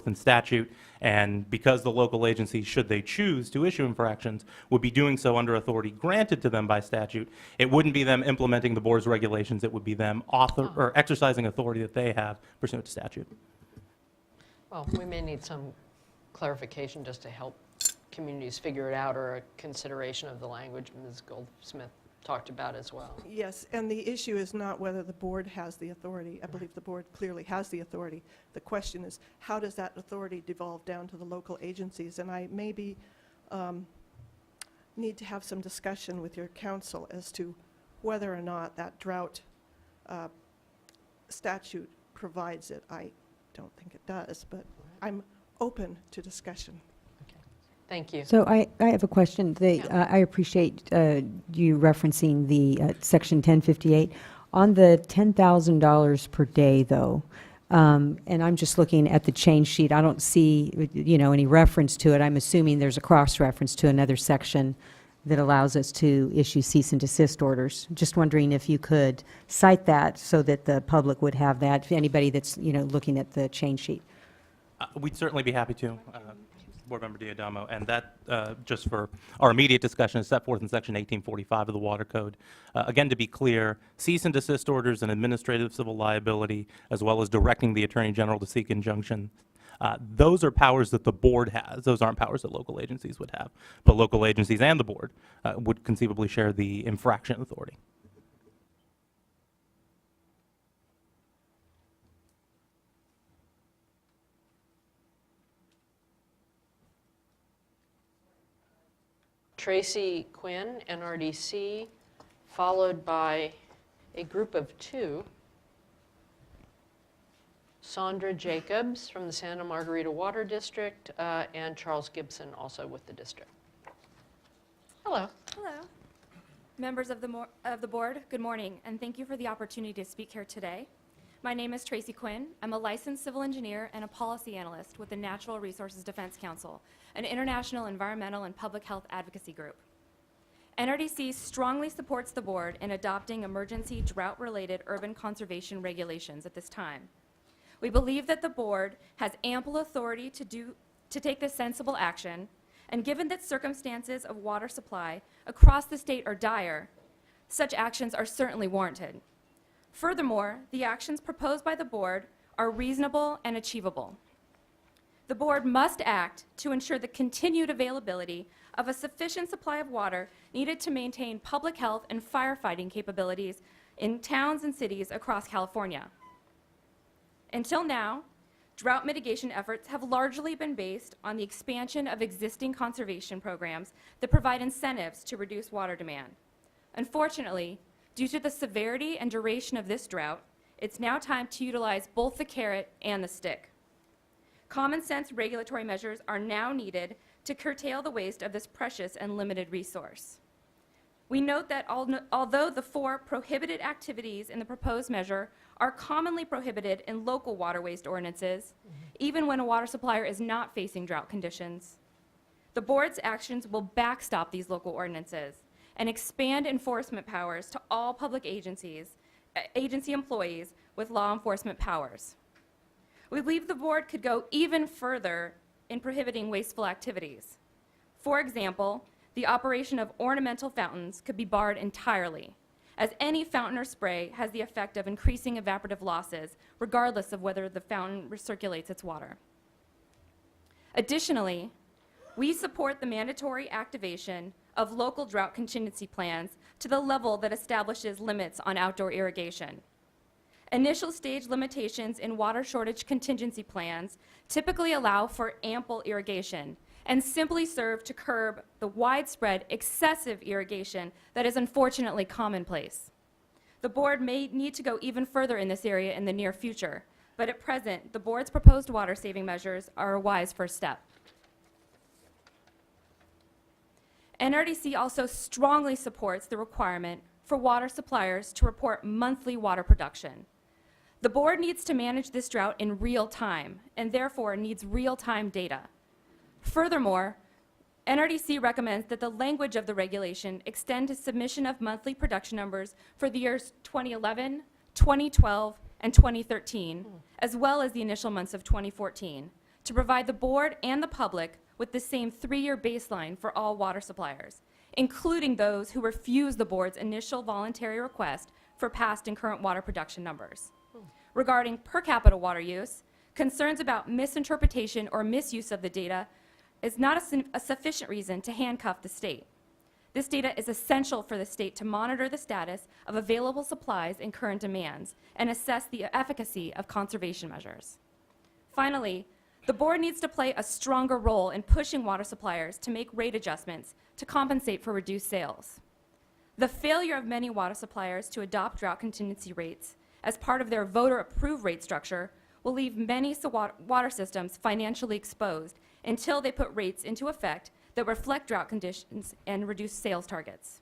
forth in statute, and because the local agency, should they choose to issue infractions, would be doing so under authority granted to them by statute, it wouldn't be them implementing the board's regulations, it would be them or exercising authority that they have pursuant to statute. Well, we may need some clarification just to help communities figure it out, or a consideration of the language Ms. Goldsmith talked about as well. Yes, and the issue is not whether the board has the authority. I believe the board clearly has the authority. The question is, how does that authority devolve down to the local agencies? And I maybe need to have some discussion with your council as to whether or not that drought statute provides it. I don't think it does, but I'm open to discussion. Thank you. So I have a question. I appreciate you referencing the Section 1058. On the $10,000 per day, though, and I'm just looking at the change sheet, I don't see, any reference to it. I'm assuming there's a cross-reference to another section that allows us to issue cease and desist orders. Just wondering if you could cite that so that the public would have that, anybody that's, looking at the change sheet. We'd certainly be happy to. Board Member Diadamo, and that, just for our immediate discussion, is set forth in Section 1845 of the Water Code. Again, to be clear, cease and desist orders and administrative civil liability, as well as directing the Attorney General to seek injunction, those are powers that the board has. Those aren't powers that local agencies would have. But local agencies and the board would conceivably share the infraction authority. Tracy Quinn, NRDC, followed by a group of two, Sandra Jacobs from the Santa Margarita Water District, and Charles Gibson, also with the district. Hello. Hello. Members of the board, good morning, and thank you for the opportunity to speak here today. My name is Tracy Quinn. I'm a licensed civil engineer and a policy analyst with the Natural Resources Defense Council, an international environmental and public health advocacy group. NRDC strongly supports the board in adopting emergency drought-related urban conservation regulations at this time. We believe that the board has ample authority to take this sensible action, and given that circumstances of water supply across the state are dire, such actions are certainly warranted. Furthermore, the actions proposed by the board are reasonable and achievable. The board must act to ensure the continued availability of a sufficient supply of water needed to maintain public health and firefighting capabilities in towns and cities across California. Until now, drought mitigation efforts have largely been based on the expansion of existing conservation programs that provide incentives to reduce water demand. Unfortunately, due to the severity and duration of this drought, it's now time to utilize both the carrot and the stick. Common sense regulatory measures are now needed to curtail the waste of this precious and limited resource. We note that although the 4 prohibited activities in the proposed measure are commonly prohibited in local water waste ordinances, even when a water supplier is not facing drought conditions, the board's actions will backstop these local ordinances and expand enforcement powers to all public agency employees with law enforcement powers. We believe the board could go even further in prohibiting wasteful activities. For example, the operation of ornamental fountains could be barred entirely, as any fountain or spray has the effect of increasing evaporative losses, regardless of whether the fountain recirculates its water. Additionally, we support the mandatory activation of local drought contingency plans to the level that establishes limits on outdoor irrigation. Initial stage limitations in water shortage contingency plans typically allow for ample irrigation and simply serve to curb the widespread excessive irrigation that is unfortunately commonplace. The board may need to go even further in this area in the near future, but at present, the board's proposed water-saving measures are a wise first step. NRDC also strongly supports the requirement for water suppliers to report monthly water production. The board needs to manage this drought in real time and therefore needs real-time data. Furthermore, NRDC recommends that the language of the regulation extend to submission of monthly production numbers for the years 2011, 2012, and 2013, as well as the initial months of 2014, to provide the board and the public with the same 3-year baseline for all water suppliers, including those who refuse the board's initial voluntary request for past and current water production numbers. Regarding per capita water use, concerns about misinterpretation or misuse of the data is not a sufficient reason to handcuff the state. This data is essential for the state to monitor the status of available supplies and current demands and assess the efficacy of conservation measures. Finally, the board needs to play a stronger role in pushing water suppliers to make rate adjustments to compensate for reduced sales. The failure of many water suppliers to adopt drought contingency rates as part of their voter-approved rate structure will leave many water systems financially exposed until they put rates into effect that reflect drought conditions and reduce sales targets.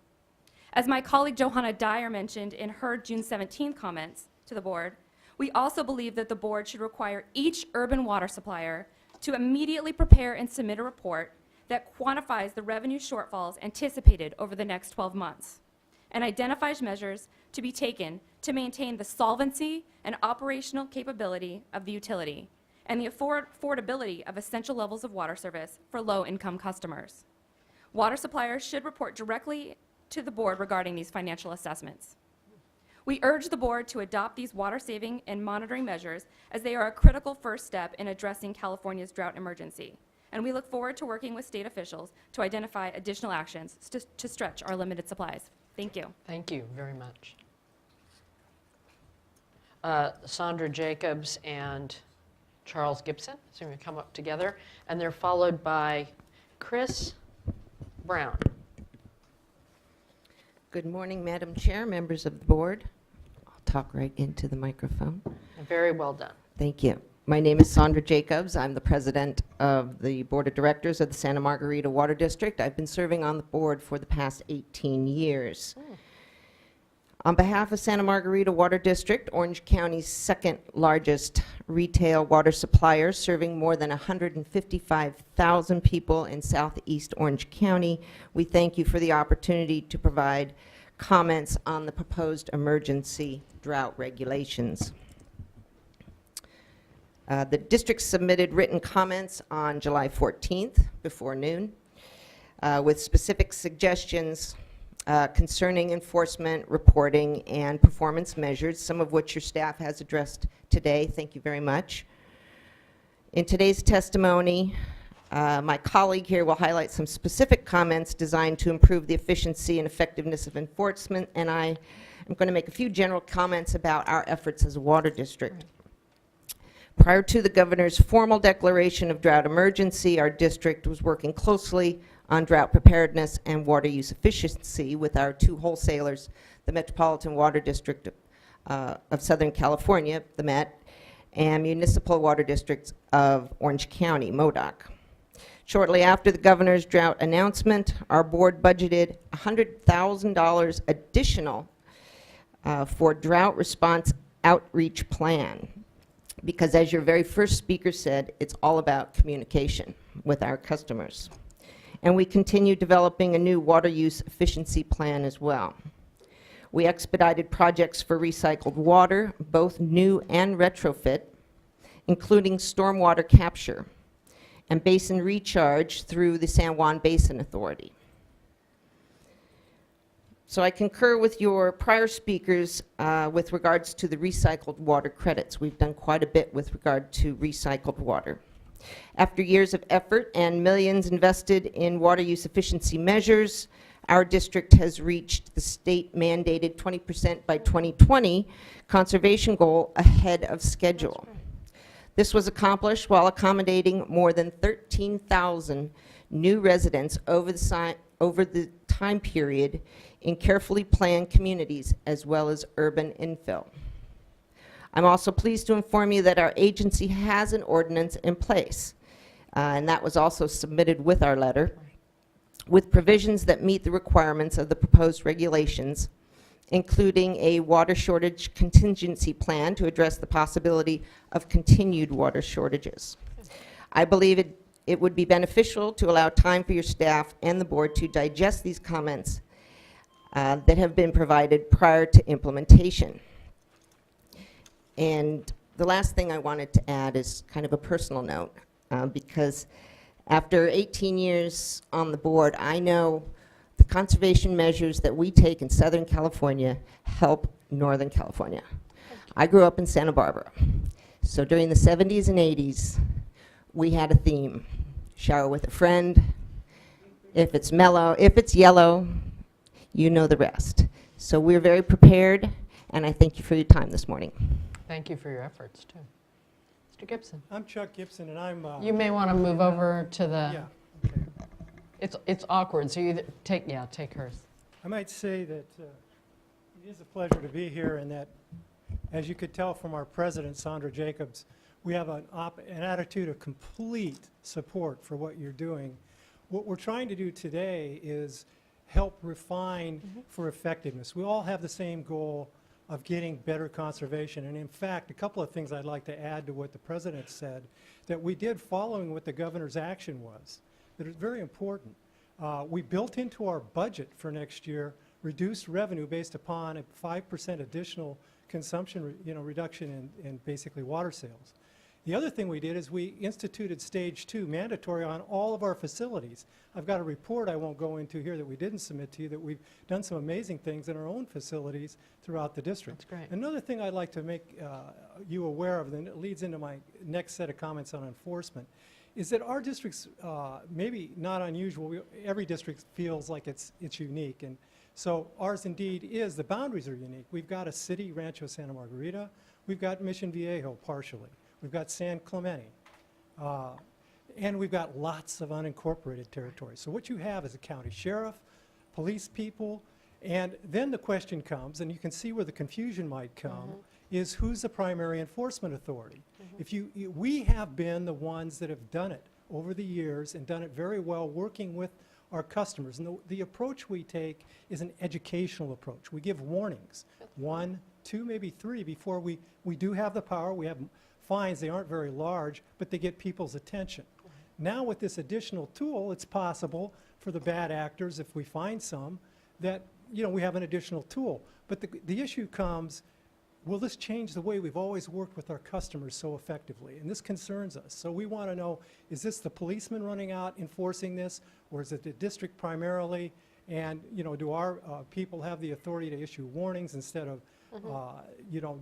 As my colleague Johanna Dyer mentioned in her June 17th comments to the board, we also believe that the board should require each urban water supplier to immediately prepare and submit a report that quantifies the revenue shortfalls anticipated over the next 12 months and identifies measures to be taken to maintain the solvency and operational capability of the utility and the affordability of essential levels of water service for low-income customers. Water suppliers should report directly to the board regarding these financial assessments. We urge the board to adopt these water-saving and monitoring measures as they are a critical first step in addressing California's drought emergency, and we look forward to working with state officials to identify additional actions to stretch our limited supplies. Thank you. Thank you very much. Sandra Jacobs and Charles Gibson, so we come up together, and they're followed by Chris Brown. Good morning, Madam Chair, members of the board. I'll talk right into the microphone. Very well done. Thank you. My name is Sandra Jacobs. I'm the president of the Board of Directors of the Santa Margarita Water District. I've been serving on the board for the past 18 years. On behalf of Santa Margarita Water District, Orange County's second largest retail water supplier, serving more than 155,000 people in southeast Orange County, we thank you for the opportunity to provide comments on the proposed emergency drought regulations. The district submitted written comments on July 14th before noon with specific suggestions concerning enforcement, reporting, and performance measures, some of which your staff has addressed today. Thank you very much. In today's testimony, my colleague here will highlight some specific comments designed to improve the efficiency and effectiveness of enforcement, and I am going to make a few general comments about our efforts as a water district. Prior to the governor's formal declaration of drought emergency, our district was working closely on drought preparedness and water use efficiency with our two wholesalers, the Metropolitan Water District of Southern California, the MET, and Municipal Water Districts of Orange County, MODOC. Shortly after the governor's drought announcement, our board budgeted $100,000 additional for drought response outreach plan. Because as your very first speaker said, it's all about communication with our customers. And we continue developing a new water use efficiency plan as well. We expedited projects for recycled water, both new and retrofit, including stormwater capture and basin recharge through the San Juan Basin Authority. So I concur with your prior speakers with regards to the recycled water credits. We've done quite a bit with regard to recycled water. After years of effort and millions invested in water use efficiency measures, our district has reached the state-mandated 20% by 2020 conservation goal ahead of schedule. This was accomplished while accommodating more than 13,000 new residents over the time period in carefully planned communities as well as urban infill. I'm also pleased to inform you that our agency has an ordinance in place, and that was also submitted with our letter, with provisions that meet the requirements of the proposed regulations, including a water shortage contingency plan to address the possibility of continued water shortages. I believe it would be beneficial to allow time for your staff and the board to digest these comments that have been provided prior to implementation. And the last thing I wanted to add is kind of a personal note. because after 18 years on the board, I know the conservation measures that we take in Southern California help Northern California. I grew up in Santa Barbara. So during the 70s and 80s, we had a theme: shower with a friend. If it's mellow, if it's yellow, you know the rest. So we're very prepared, and I thank you for your time this morning. Thank you for your efforts, too. Mr. Gibson, I'm Chuck Gibson, and I'm... you may want to move over to the, Yeah, okay. it's awkward, so you either take hers. I might say that it is a pleasure to be here, and that, as you could tell from our president, Sandra Jacobs, we have an attitude of complete support for what you're doing. What we're trying to do today is help refine for effectiveness. We all have the same goal of getting better conservation. And in fact, a couple of things I'd like to add to what the president said that we did following what the governor's action was, that is very important. We built into our budget for next year reduced revenue based upon a 5% additional consumption reduction in basically water sales. The other thing we did is we instituted stage 2 mandatory on all of our facilities. I've got a report I won't go into here that we didn't submit to you, that we've done some amazing things in our own facilities throughout the district. That's great. Another thing I'd like to make you aware of, and it leads into my next set of comments on enforcement, is that our district's maybe not unusual. Every district feels like it's unique, and so ours indeed is. The boundaries are unique. We've got a city, Rancho Santa Margarita. We've got Mission Viejo partially. We've got San Clemente, and we've got lots of unincorporated territory. So what you have is a county sheriff, police people, and then the question comes, and you can see where the confusion might come, is who's the primary enforcement authority? We have been the ones that have done it over the years and done it very well, working with our customers. And the approach we take is an educational approach. We give warnings, 1, 2, maybe 3, before we do have the power. We have fines. They aren't very large, but they get people's attention. Now with this additional tool, it's possible for the bad actors, if we find some, that we have an additional tool. But the issue comes, will this change the way we've always worked with our customers so effectively? And this concerns us. So we want to know, is this the policeman running out enforcing this, or is it the district primarily? And do our people have the authority to issue warnings instead of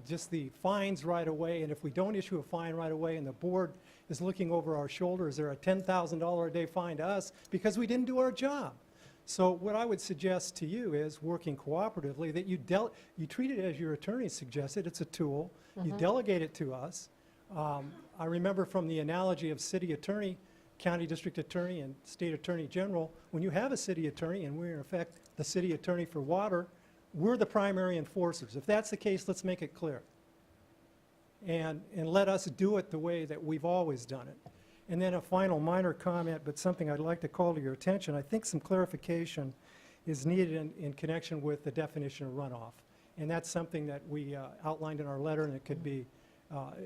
just the fines right away? And if we don't issue a fine right away and the board is looking over our shoulder, is there a $10,000 a day fine to us because we didn't do our job? So what I would suggest to you is, working cooperatively, that you treat it as your attorney suggested. It's a tool. You delegate it to us. I remember from the analogy of city attorney, county district attorney, and state attorney general, when you have a city attorney, and we're in effect the city attorney for water, we're the primary enforcers. If that's the case, let's make it clear. And let us do it the way that we've always done it. And then a final minor comment, but something I'd like to call to your attention. I think some clarification is needed in connection with the definition of runoff. And that's something that we outlined in our letter, and it could be,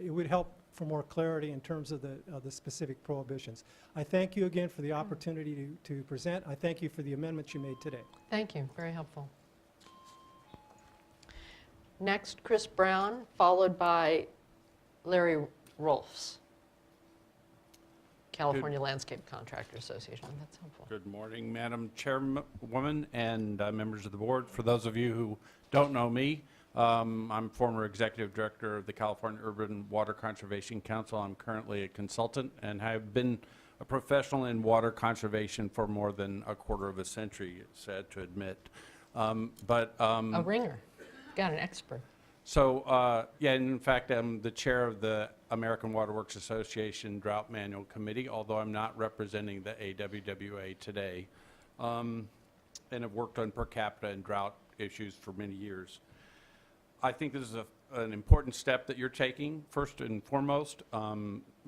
it would help for more clarity in terms of the specific prohibitions. I thank you again for the opportunity to present. I thank you for the amendments you made today. Thank you, very helpful. Next, Chris Brown, followed by Larry Rolfs, California Landscape Contractor Association. That's helpful. Good morning, Madam Chairwoman and members of the board. For those of you who don't know me, I'm former executive director of the California Urban Water Conservation Council. I'm currently a consultant and have been a professional in water conservation for more than a quarter of a century, sad to admit. A ringer, got an expert. So, yeah, in fact, I'm the chair of the American Water Works Association Drought Manual Committee, although I'm not representing the AWWA today, and have worked on per capita and drought issues for many years. I think this is an important step that you're taking, first and foremost.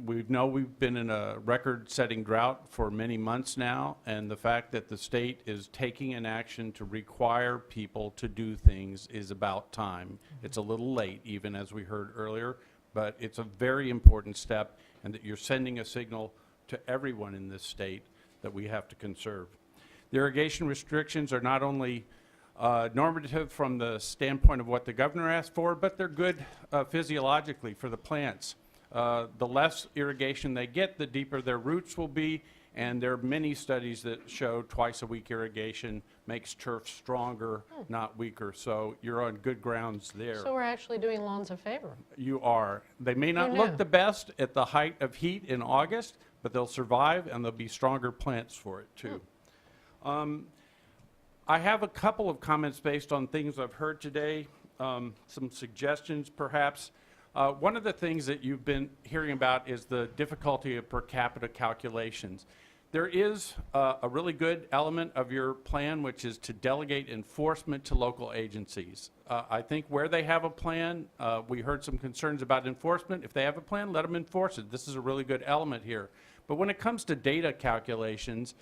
We know we've been in a record-setting drought for many months now, and the fact that the state is taking an action to require people to do things is about time. It's a little late, even as we heard earlier, but it's a very important step, and that you're sending a signal to everyone in this state that we have to conserve. The irrigation restrictions are not only normative from the standpoint of what the governor asked for, but they're good physiologically for the plants. the less irrigation they get, the deeper their roots will be, and there are many studies that show twice-a-week irrigation makes turf stronger, not weaker. So you're on good grounds there. So we're actually doing lawns a favor. You are. They may not Who look knew? the best at the height of heat in August, but they'll survive, and there'll be stronger plants for it, too. I have a couple of comments based on things I've heard today, some suggestions, perhaps. One of the things that you've been hearing about is the difficulty of per capita calculations. There is a really good element of your plan, which is to delegate enforcement to local agencies. I think where they have a plan, we heard some concerns about enforcement. If they have a plan, let them enforce it. This is a really good element here. But when it comes to data calculations,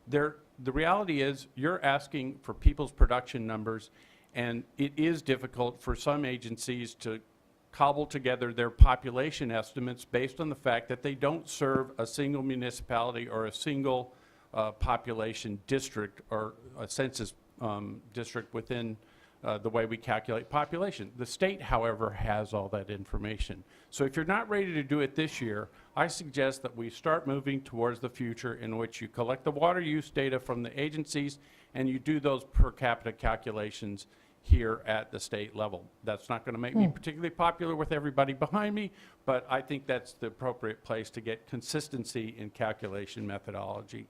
the reality is you're asking for people's production numbers, and it is difficult for some agencies to cobble together their population estimates based on the fact that they don't serve a single municipality or a single population district or a census district within the way we calculate population. The state, however, has all that information. So if you're not ready to do it this year, I suggest that we start moving towards the future in which you collect the water use data from the agencies and you do those per capita calculations here at the state level. That's not going to make me particularly popular with everybody behind me, but I think that's the appropriate place to get consistency in calculation methodology.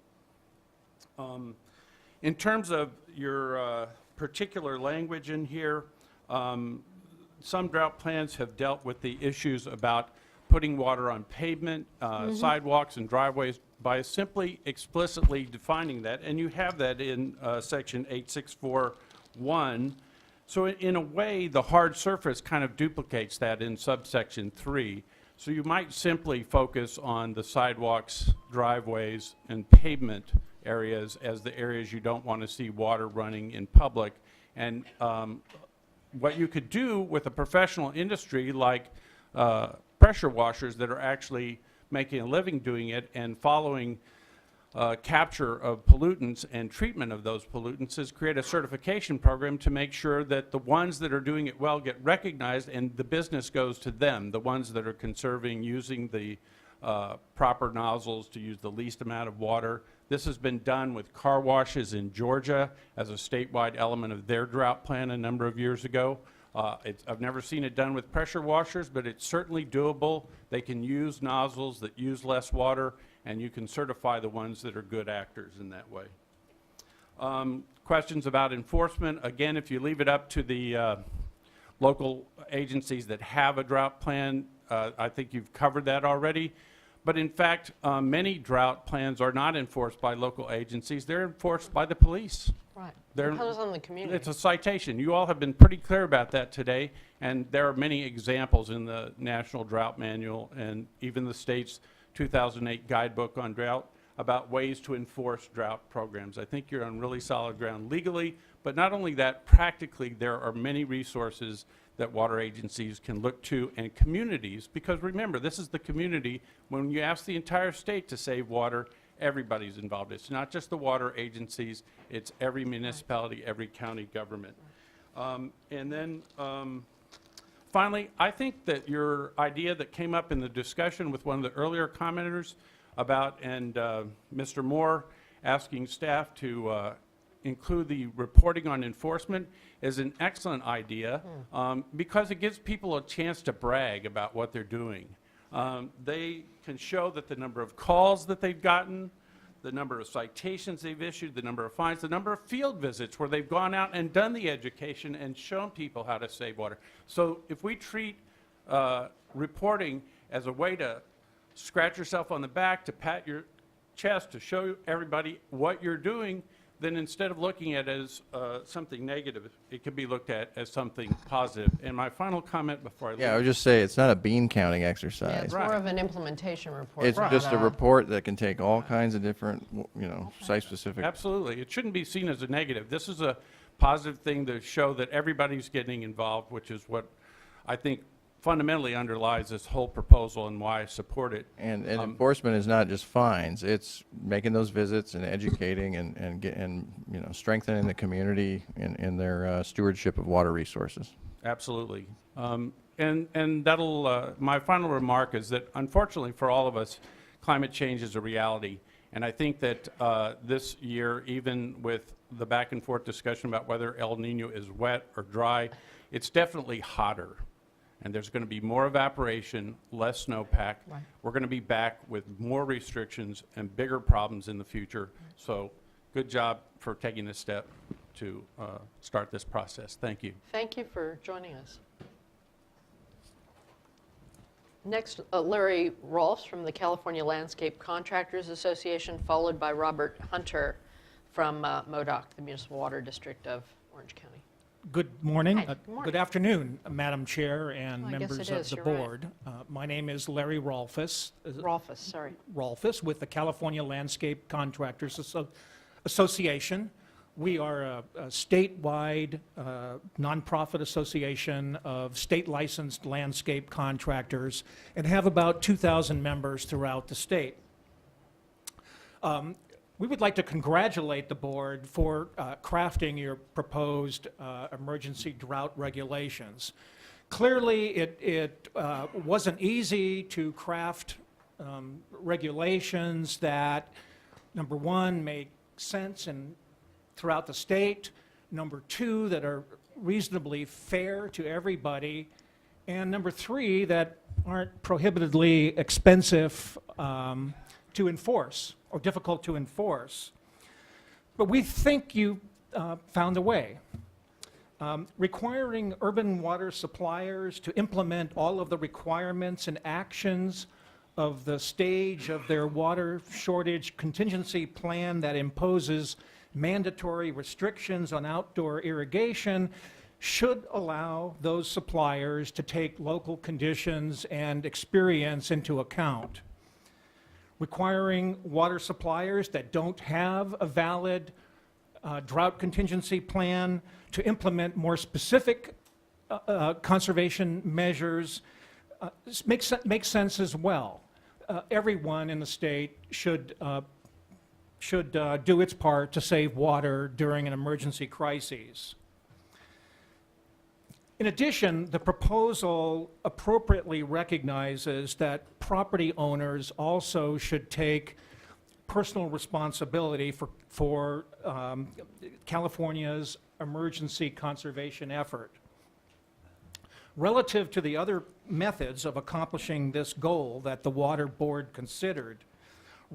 In terms of your particular language in here, some drought plans have dealt with the issues about putting water on pavement, sidewalks, and driveways by simply explicitly defining that, and you have that in section 8641. So in a way, the hard surface kind of duplicates that in subsection 3. So you might simply focus on the sidewalks, driveways, and pavement areas as the areas you don't want to see water running in public. And what you could do with a professional industry like pressure washers that are actually making a living doing it and following capture of pollutants and treatment of those pollutants is create a certification program to make sure that the ones that are doing it well get recognized and the business goes to them, the ones that are conserving, using the proper nozzles to use the least amount of water. This has been done with car washes in Georgia as a statewide element of their drought plan a number of years ago. I've never seen it done with pressure washers, but it's certainly doable. They can use nozzles that use less water, and you can certify the ones that are good actors in that way. Questions about enforcement. Again, if you leave it up to the local agencies that have a drought plan, I think you've covered that already. But in fact, many drought plans are not enforced by local agencies. They're enforced by the police. Right. They're- Depends on the community. It's a citation. You all have been pretty clear about that today, and there are many examples in the National Drought Manual and even the state's 2008 guidebook on drought about ways to enforce drought programs. I think you're on really solid ground legally, but not only that, practically there are many resources that water agencies can look to and communities, because remember, this is the community. When you ask the entire state to save water, everybody's involved. It's not just the water agencies, it's every municipality, every county government. And then finally, I think that your idea that came up in the discussion with one of the earlier commenters about, and Mr. Moore asking staff to include the reporting on enforcement is an excellent idea because it gives people a chance to brag about what they're doing. They can show that the number of calls that they've gotten, the number of citations they've issued, the number of fines, the number of field visits where they've gone out and done the education and shown people how to save water. So if we treat reporting as a way to scratch yourself on the back, to pat your chest, to show everybody what you're doing, then instead of looking at it as something negative, it can be looked at as something positive. And my final comment before I leave. Yeah, I would just say it's not a bean counting Yeah, exercise. it's Right. more of an implementation report. It's not just a report that can take all kinds of different, site-specific. Absolutely. It shouldn't be seen as a negative. This is a positive thing to show that everybody's getting involved, which is what I think fundamentally underlies this whole proposal and why I support it. And enforcement is not just fines, it's making those visits and educating and strengthening the community in their stewardship of water resources. Absolutely. And that'll, my final remark is that unfortunately for all of us, climate change is a reality. And I think that this year, even with the back and forth discussion about whether El Nino is wet or dry, it's definitely hotter. And there's going to be more evaporation, less snowpack. Right. We're going to be back with more restrictions and bigger problems in the future. So good job for taking this step to start this process. Thank you. Thank you for joining us. Next, Larry Rolfs from the California Landscape Contractors Association, followed by Robert Hunter from MoDOC, the Municipal Water District of Orange County. Good morning. Hi, good morning. Good afternoon, Madam Chair and Well, I guess members it of is, the you're right. board. My name is Larry Rolfus. Rolfus, sorry. Rolfus with the California Landscape Contractors Association. We are a statewide nonprofit association of state-licensed landscape contractors and have about 2,000 members throughout the state. We would like to congratulate the board for crafting your proposed emergency drought regulations. Clearly, it wasn't easy to craft regulations that, number one, make sense throughout the state, number two, that are reasonably fair to everybody, and number three, that aren't prohibitively expensive to enforce or difficult to enforce. But we think you found a way. Requiring urban water suppliers to implement all of the requirements and actions of the stage of their water shortage contingency plan that imposes mandatory restrictions on outdoor irrigation should allow those suppliers to take local conditions and experience into account. Requiring water suppliers that don't have a valid drought contingency plan to implement more specific conservation measures makes sense as well. Everyone in the state should do its part to save water during an emergency crisis. In addition, the proposal appropriately recognizes that property owners also should take personal responsibility for California's emergency conservation effort. Relative to the other methods of accomplishing this goal that the Water Board considered,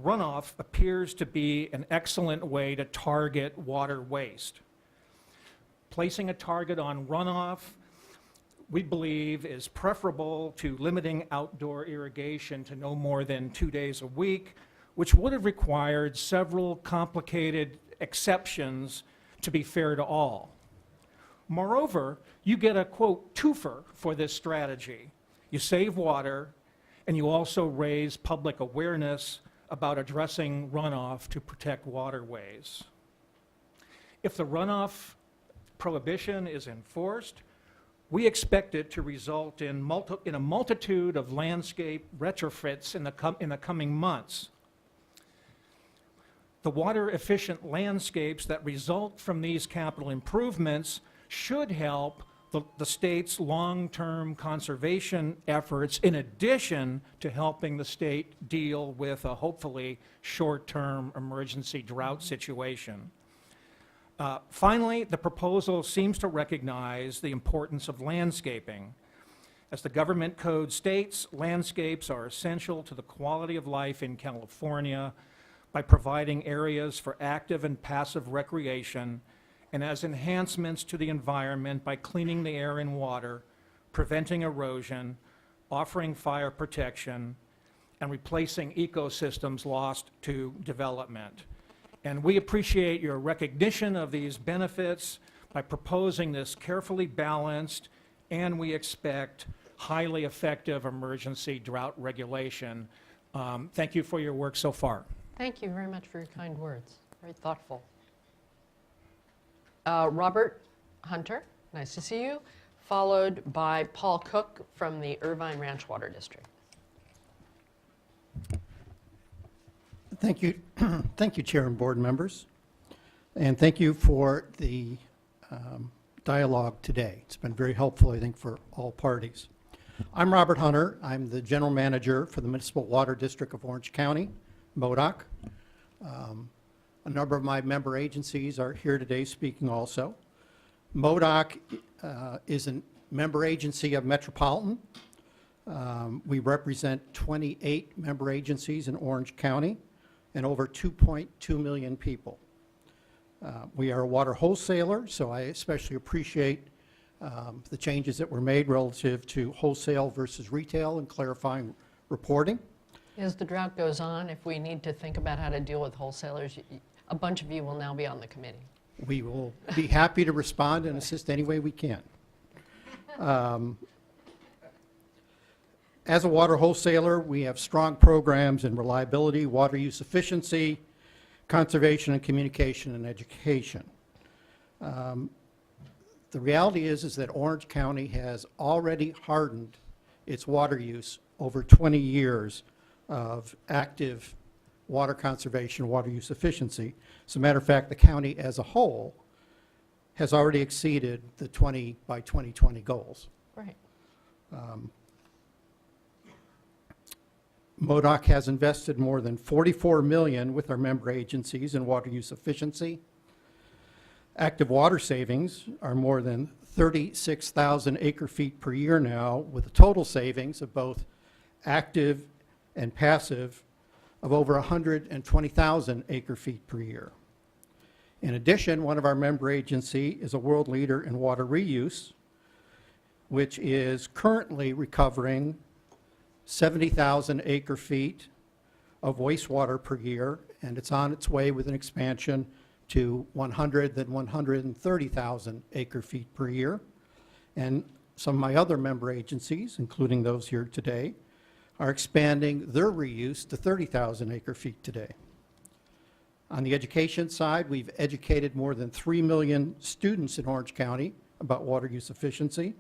runoff appears to be an excellent way to target water waste. Placing a target on runoff, we believe, is preferable to limiting outdoor irrigation to no more than 2 days a week, which would have required several complicated exceptions to be fair to all. Moreover, you get a, quote, twofer for this strategy. You save water, and you also raise public awareness about addressing runoff to protect waterways. If the runoff prohibition is enforced, we expect it to result in a multitude of landscape retrofits in the coming months. The water-efficient landscapes that result from these capital improvements should help the state's long-term conservation efforts, in addition to helping the state deal with a hopefully short-term emergency drought situation. Finally, the proposal seems to recognize the importance of landscaping. As the government code states, landscapes are essential to the quality of life in California by providing areas for active and passive recreation, and as enhancements to the environment by cleaning the air and water, preventing erosion, offering fire protection, and replacing ecosystems lost to development. And we appreciate your recognition of these benefits by proposing this carefully balanced, and we expect highly effective emergency drought regulation. Thank you for your work so far. Thank you very much for your kind words. Very thoughtful. Robert Hunter, nice to see you, followed by Paul Cook from the Irvine Ranch Water District. Thank you. Thank you, Chair and board members. And thank you for the dialogue today. It's been very helpful, I think, for all parties. I'm Robert Hunter. I'm the General Manager for the Municipal Water District of Orange County, MODOC. A number of my member agencies are here today speaking also. MODOC is a member agency of Metropolitan. We represent 28 member agencies in Orange County and over 2.2 million people. We are a water wholesaler, so I especially appreciate the changes that were made relative to wholesale versus retail and clarifying reporting. As the drought goes on, if we need to think about how to deal with wholesalers, a bunch of you will now be on the committee. We will be happy to respond and assist any way we can. As a water wholesaler, we have strong programs in reliability, water use efficiency, conservation and communication and education. The reality is that Orange County has already hardened its water use over 20 years of active water conservation, water use efficiency. As a matter of fact, the county as a whole has already exceeded the 20 by 2020 goals. Right. MODOC has invested more than $44 million with our member agencies in water use efficiency. Active water savings are more than 36,000 acre-feet per year now, with a total savings of both active and passive of over 120,000 acre-feet per year. In addition, one of our member agency is a world leader in water reuse, which is currently recovering 70,000 acre-feet of wastewater per year, and it's on its way with an expansion to 100, then 130,000 acre-feet per year. And some of my other member agencies, including those here today, are expanding their reuse to 30,000 acre-feet today. On the education side, we've educated more than 3 million students in Orange County about water use efficiency,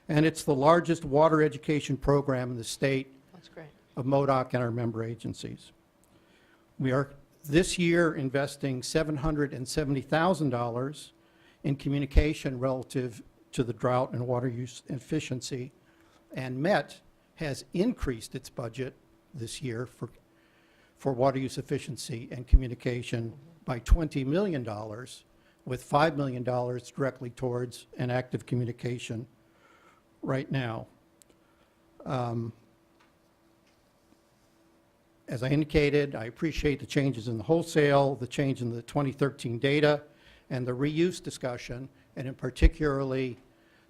and it's the largest water education program in the state That's great. of MODOC and our member agencies. We are this year investing $770,000 in communication relative to the drought and water use efficiency, and Met has increased its budget this year for water use efficiency and communication by $20 million, with $5 million directly towards an active communication right now. As I indicated, I appreciate the changes in the wholesale, the change in the 2013 data, and the reuse discussion, and in particularly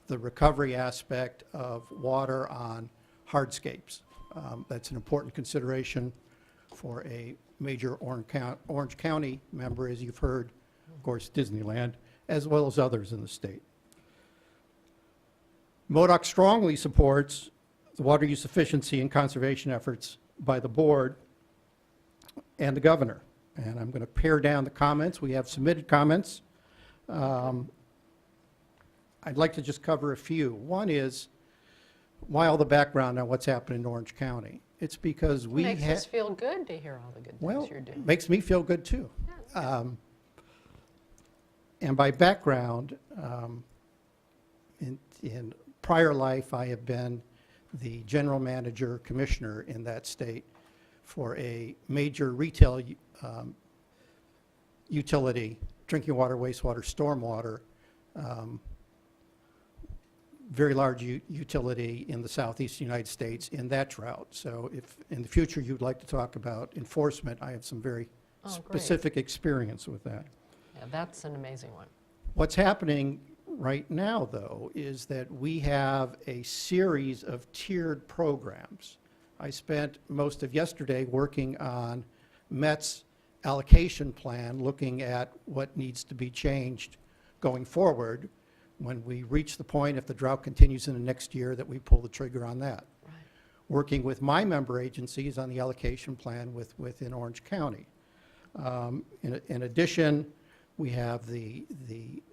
the recovery aspect of water on hardscapes. That's an important consideration for a major Orange County member, as you've heard, of course, Disneyland, as well as others in the state. MODOC strongly supports the water use efficiency and conservation efforts by the board and the governor. And I'm going to pare down the comments. We have submitted comments. I'd like to just cover a few. One is, why all the background on what's happening in Orange County? It's because we Makes us feel good to hear all the good well, things you're doing. makes me feel good too. And by background, in prior life, I have been the general manager commissioner in that state for a major retail utility, drinking water, wastewater, stormwater, very large utility in the southeast United States in that drought. So if in the future you'd like to talk about enforcement, I have some very specific experience with that. Yeah, that's an amazing one. What's happening right now, though, is that we have a series of tiered programs. I spent most of yesterday working on Met's allocation plan, looking at what needs to be changed going forward when we reach the point, if the drought continues in the next year, that we pull the trigger on that. Right. Working with my member agencies on the allocation plan within Orange County. In addition, we have the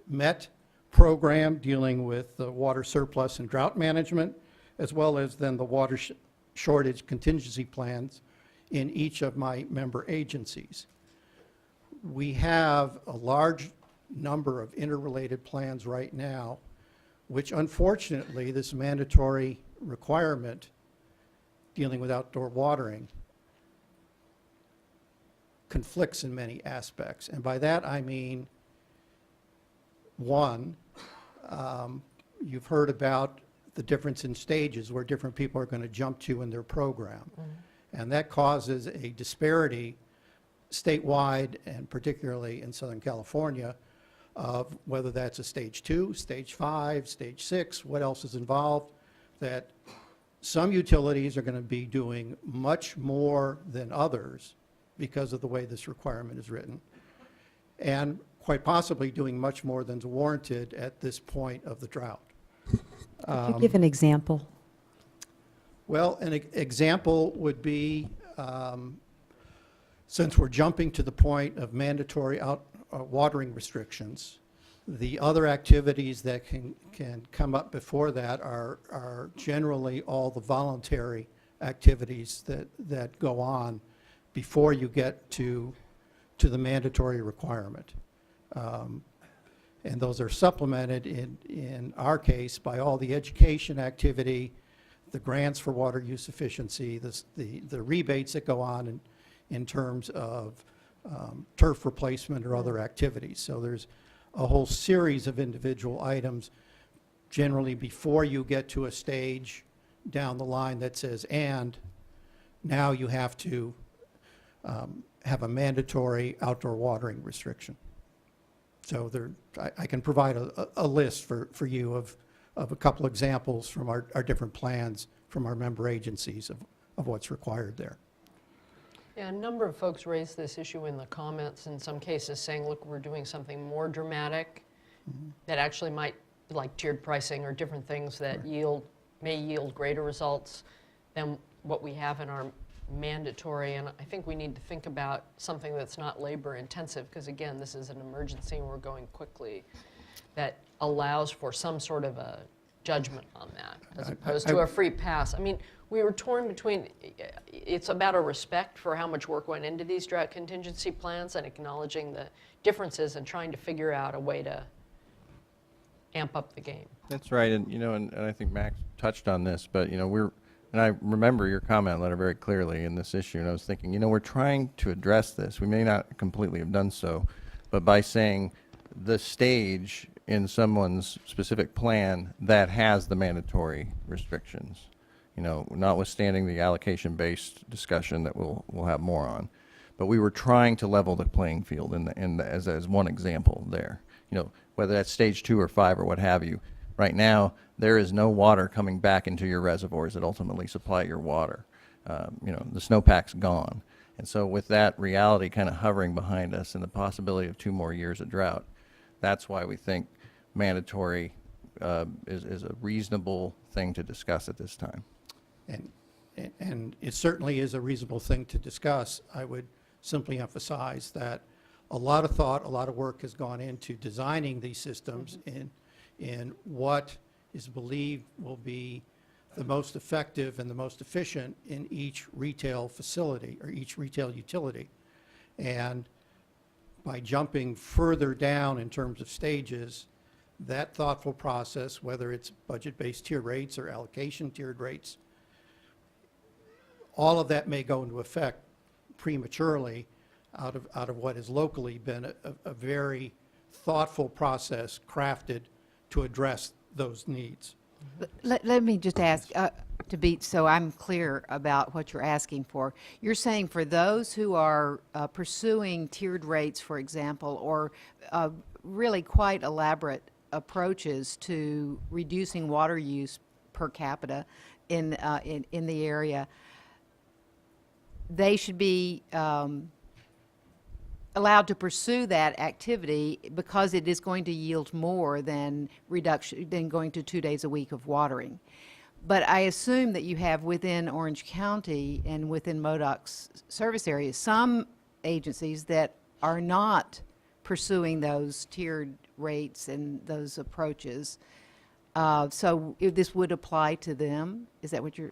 Met program dealing with the water surplus and drought management, as well as then the water shortage contingency plans in each of my member agencies. We have a large number of interrelated plans right now which unfortunately, this mandatory requirement dealing with outdoor watering conflicts in many aspects. And by that, I mean, one, you've heard about the difference in stages where different people are going to jump to in their program. And that causes a disparity statewide and particularly in Southern California of whether that's a stage 2, stage 5, stage 6, what else is involved, that some utilities are going to be doing much more than others because of the way this requirement is written, and quite possibly doing much more than's warranted at this point of the drought. Could you give an example? Well, an example would be, since we're jumping to the point of mandatory watering restrictions, the other activities that can come up before that are generally all the voluntary activities that go on before you get to the mandatory requirement. And those are supplemented in our case by all the education activity, the grants for water use efficiency, the rebates that go on in terms of turf replacement or other activities. So there's a whole series of individual items generally before you get to a stage down the line that says, and now you have to have a mandatory outdoor watering restriction. So I can provide a list for you of a couple examples from our different plans from our member agencies of what's required there. Yeah, a number of folks raised this issue in the comments, in some cases saying, look, we're doing something more dramatic that actually might, like tiered pricing or different things that may yield greater results than what we have in our mandatory. And I think we need to think about something that's not labor intensive, because again, this is an emergency and we're going quickly, that allows for some sort of a judgment on that, as opposed to a free pass. I mean, we were torn between, it's about a respect for how much work went into these drought contingency plans and acknowledging the differences and trying to figure out a way to amp up the game. That's right, and, and I think Max touched on this, but, and I remember your comment letter very clearly in this issue, and I was thinking, we're trying to address this. We may not completely have done so, but by saying the stage in someone's specific plan that has the mandatory restrictions, notwithstanding the allocation-based discussion that we'll have more on. But we were trying to level the playing field as one example there. Whether that's stage 2 or 5 or what have you, right now there is no water coming back into your reservoirs that ultimately supply your water. The snowpack's gone. And so with that reality kind of hovering behind us and the possibility of 2 more years of drought, that's why we think mandatory is a reasonable thing to discuss at this time. And it certainly is a reasonable thing to discuss. I would simply emphasize that a lot of thought, a lot of work has gone into designing these systems in what is believed will be the most effective and the most efficient in each retail facility or each retail utility. And by jumping further down in terms of stages, that thoughtful process, whether it's budget-based tier rates or allocation tiered rates, all of that may go into effect prematurely out of what has locally been a very thoughtful process crafted to address those needs. Let me just ask, to be, so I'm clear about what you're asking for. You're saying for those who are pursuing tiered rates, for example, or really quite elaborate approaches to reducing water use per capita in the area, they should be allowed to pursue that activity because it is going to yield more than going to 2 days a week of watering. But I assume that you have within Orange County and within MoDOC's service areas some agencies that are not pursuing those tiered rates and those approaches. So if this would apply to them? Is that what you're,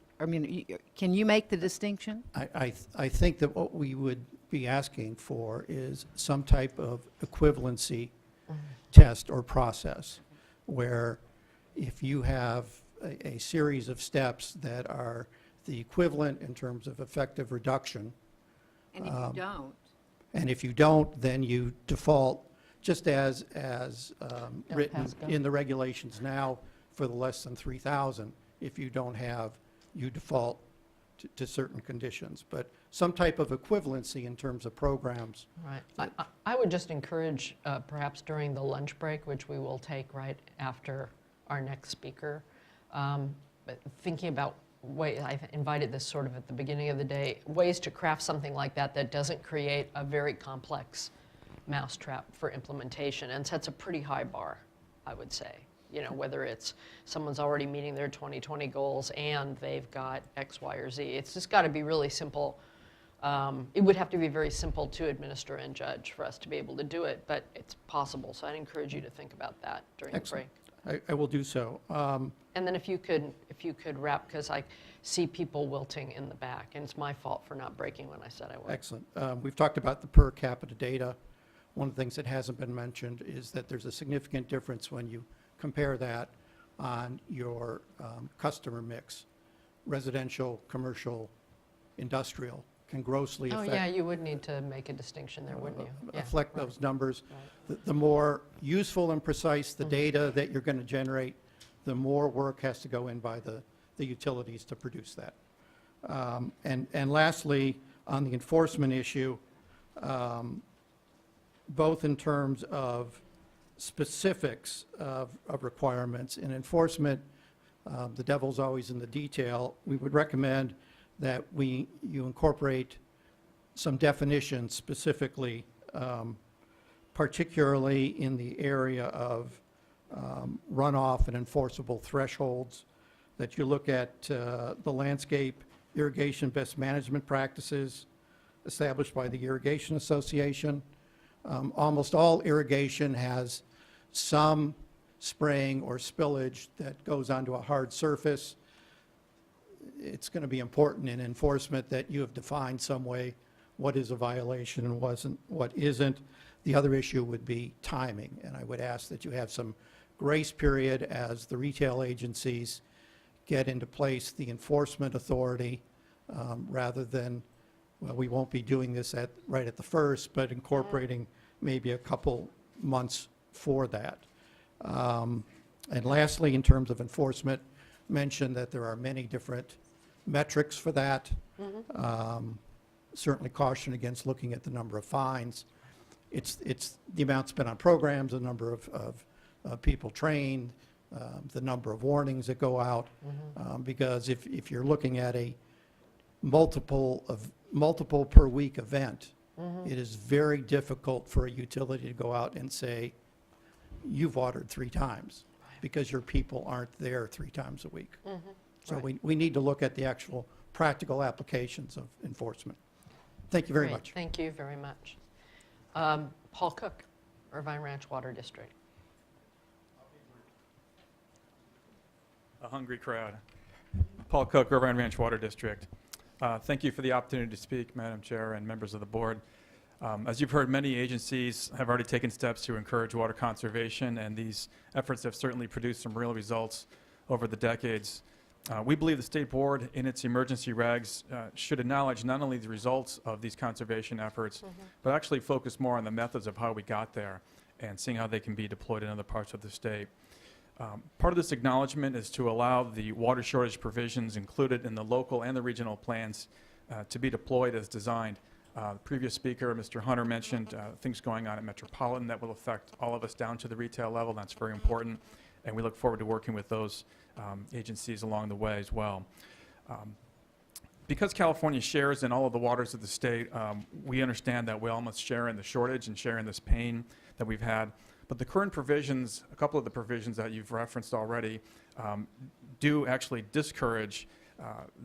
can you make the distinction? I think that what we would be asking for is some type of equivalency test or process where if you have a series of steps that are the equivalent in terms of effective reduction, And if you don't, and if you don't, then you default, just as written pass go. in the regulations now for the less than 3,000. If you don't have, you default to certain conditions. But some type of equivalency in terms of programs. Right. I would just encourage, perhaps during the lunch break, which we will take right after our next speaker, but thinking about I invited this sort of at the beginning of the day, ways to craft something like that that doesn't create a very complex mousetrap for implementation and sets a pretty high bar, I would say. You know, whether it's someone's already meeting their 2020 goals and they've got X, Y, or Z. It's just got to be really simple. It would have to be very simple to administer and judge for us to be able to do it, but it's possible. So I'd encourage you to think about that during the break. I will do so. And then if you could wrap, because I see people wilting in the back, and it's my fault for not breaking when I said I would. Excellent. We've talked about the per capita data. One of the things that hasn't been mentioned is that there's a significant difference when you compare that on your customer mix. Residential, commercial, industrial can grossly Oh, affect yeah, you would need to make a distinction there, wouldn't you? Yeah, affect right. those numbers. Right. The more useful and precise the data that you're going to generate, the more work has to go in by the utilities to produce that. And lastly, on the enforcement issue, both in terms of specifics of requirements and enforcement, the devil's always in the detail. We would recommend that you incorporate some definitions specifically, particularly in the area of runoff and enforceable thresholds, that you look at the landscape irrigation best management practices established by the Irrigation Association. Almost all irrigation has some spraying or spillage that goes onto a hard surface. It's going to be important in enforcement that you have defined some way what is a violation and what isn't. The other issue would be timing, and I would ask that you have some grace period as the retail agencies get into place the enforcement authority, rather than, well, we won't be doing this right at the first, but incorporating maybe a couple months for that. And lastly, in terms of enforcement, mention that there are many different metrics for that. Certainly caution against looking at the number of fines. It's the amount spent on programs, the number of people trained, the number of warnings that go out. Because if you're looking at a multiple per week event, it is very difficult for a utility to go out and say, you've watered 3 times, because your people aren't there 3 times a week. So Right. we need to look at the actual practical applications of enforcement. Thank you very Great, much. Thank you very much. Paul Cook, Irvine Ranch Water District. A hungry crowd. Paul Cook, Irvine Ranch Water District. Thank you for the opportunity to speak, Madam Chair and members of the board. As you've heard, many agencies have already taken steps to encourage water conservation, and these efforts have certainly produced some real results over the decades. We believe the State Board, in its emergency regs, should acknowledge not only the results of these conservation efforts, but actually focus more on the methods of how we got there and seeing how they can be deployed in other parts of the state. Part of this acknowledgement is to allow the water shortage provisions included in the local and the regional plans to be deployed as designed. The previous speaker, Mr. Hunter, mentioned things going on at Metropolitan that will affect all of us down to the retail level. That's very important, and we look forward to working with those agencies along the way as well. Because California shares in all of the waters of the state, we understand that we all must share in the shortage and share in this pain that we've had. But the current provisions, a couple of the provisions that you've referenced already, do actually discourage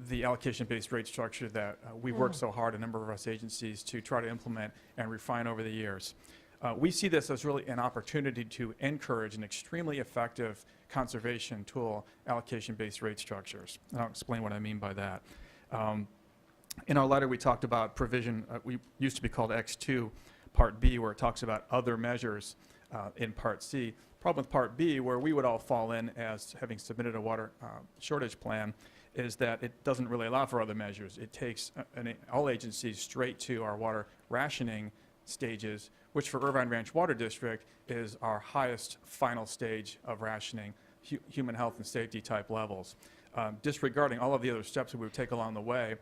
the allocation-based rate structure that we've worked so hard, a number of us agencies, to try to implement and refine over the years. We see this as really an opportunity to encourage an extremely effective conservation tool, allocation-based rate structures. And I'll explain what I mean by that. In our letter, we talked about provision, we used to be called X2, Part B, where it talks about other measures in Part C. Problem with Part B, where we would all fall in as having submitted a water shortage plan, is that it doesn't really allow for other measures. It takes all agencies straight to our water rationing stages, which for Irvine Ranch Water District is our highest final stage of rationing, human health and safety type levels. Disregarding all of the other steps that we would take along the way,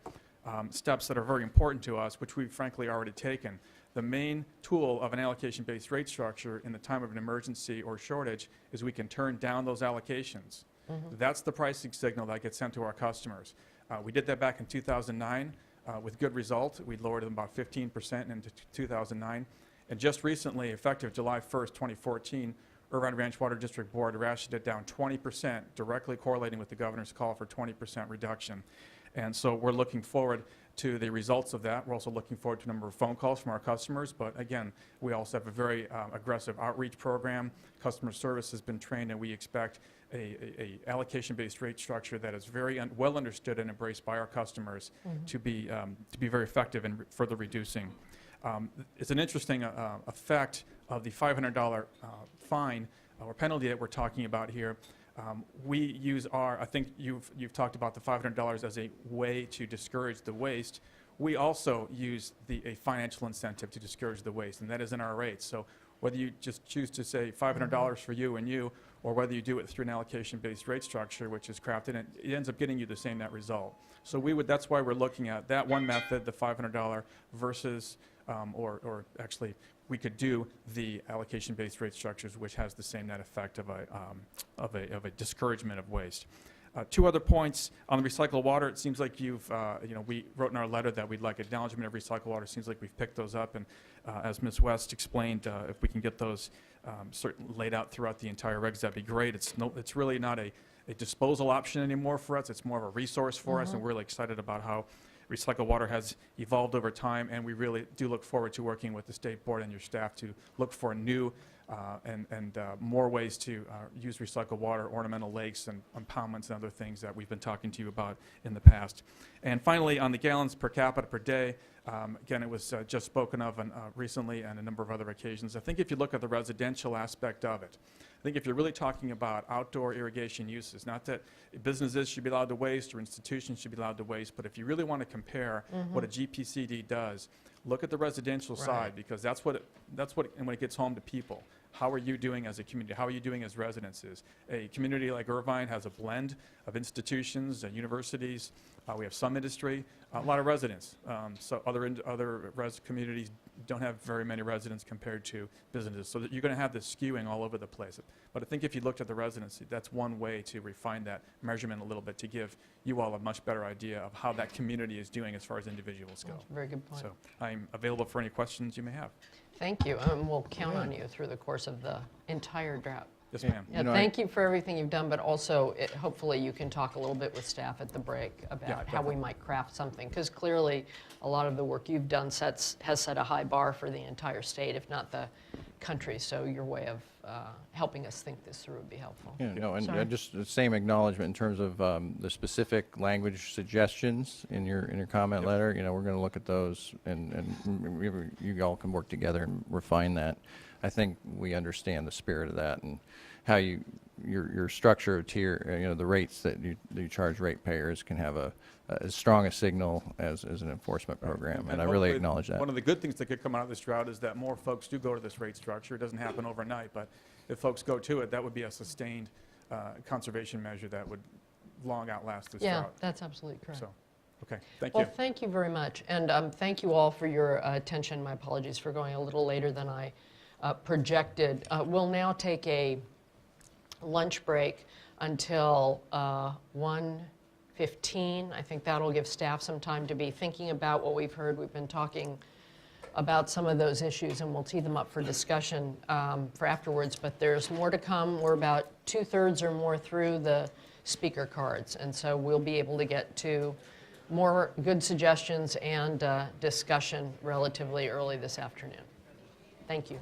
steps that are very important to us, which we've frankly already taken. The main tool of an allocation-based rate structure in the time of an emergency or shortage is we can turn down those allocations. That's the pricing signal that gets sent to our customers. We did that back in 2009 with good result. We lowered them about 15% in 2009. And just recently, effective July 1st, 2014, Irvine Ranch Water District Board rationed it down 20%, directly correlating with the governor's call for 20% reduction. And so we're looking forward to the results of that. We're also looking forward to a number of phone calls from our customers. But again, we also have a very aggressive outreach program. Customer service has been trained, and we expect a allocation-based rate structure that is very well understood and embraced by our customers to be very effective in further reducing. It's an interesting effect of the $500 fine or penalty that we're talking about here. We use I think you've talked about the $500 as a way to discourage the waste. We also use a financial incentive to discourage the waste, and that is in our rates. So whether you just choose to say $500 for you and you, or whether you do it through an allocation-based rate structure, which is crafted, it ends up getting you the same net result. So that's why we're looking at that one method, the $500 versus, or actually, we could do the allocation-based rate structures, which has the same net effect of a discouragement of waste. Two other points on the recycled water. It seems like we wrote in our letter that we'd like acknowledgement of recycled water. It seems like we've picked those up, and as Ms. West explained, if we can get those laid out throughout the entire regs, that'd be great. It's really not a disposal option anymore for us. It's more of a resource for us, and we're really excited about how recycled water has evolved over time, and we really do look forward to working with the state board and your staff to look for new and more ways to use recycled water, ornamental lakes and impoundments and other things that we've been talking to you about in the past. And finally, on the gallons per capita per day, again, it was just spoken of recently and a number of other occasions. I think if you look at the residential aspect of it, I think if you're really talking about outdoor irrigation uses, not that businesses should be allowed to waste or institutions should be allowed to waste, but if you really want to compare what a GPCD does, look at the residential side, because that's what and when it gets home to people. How are you doing as a community? How are you doing as residences? A community like Irvine has a blend of institutions and universities. We have some industry, a lot of residents. So other communities don't have very many residents compared to businesses. So that you're going to have this skewing all over the place. But I think if you looked at the residency, that's one way to refine that measurement a little bit to give you all a much better idea of how that community is doing as far as individuals go. That's a very good point. So I'm available for any questions you may have. Thank you. We'll count on you through the course of the entire drought. Yes, ma'am. Yeah, thank you for everything you've done, but also hopefully you can talk a little bit with staff at the break about how we might craft something, because clearly a lot of the work you've done has set a high bar for the entire state, if not the country. So your way of helping us think this through would be helpful. Yeah, no, and Sorry. just the same acknowledgement in terms of the specific language suggestions in your comment letter. We're going to look at those, and you all can work together and refine that. I think we understand the spirit of that and how your structure of tier, the rates that you charge ratepayers can have as strong a signal as an enforcement program, and I really hopefully acknowledge that. One of the good things that could come out of this drought is that more folks do go to this rate structure. It doesn't happen overnight, but if folks go to it, that would be a sustained conservation measure that would long outlast this drought. Yeah, that's absolutely correct. So, okay, thank Well, you. thank you very much, and thank you all for your attention. My apologies for going a little later than I projected. We'll now take a lunch break until 1:15. I think that'll give staff some time to be thinking about what we've heard. We've been talking about some of those issues, and we'll tee them up for discussion for afterwards, but there's more to come. We're about 2/3 or more through the speaker cards, and so we'll be able to get to more good suggestions and discussion relatively early this afternoon. Thank you.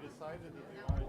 decided that they wanted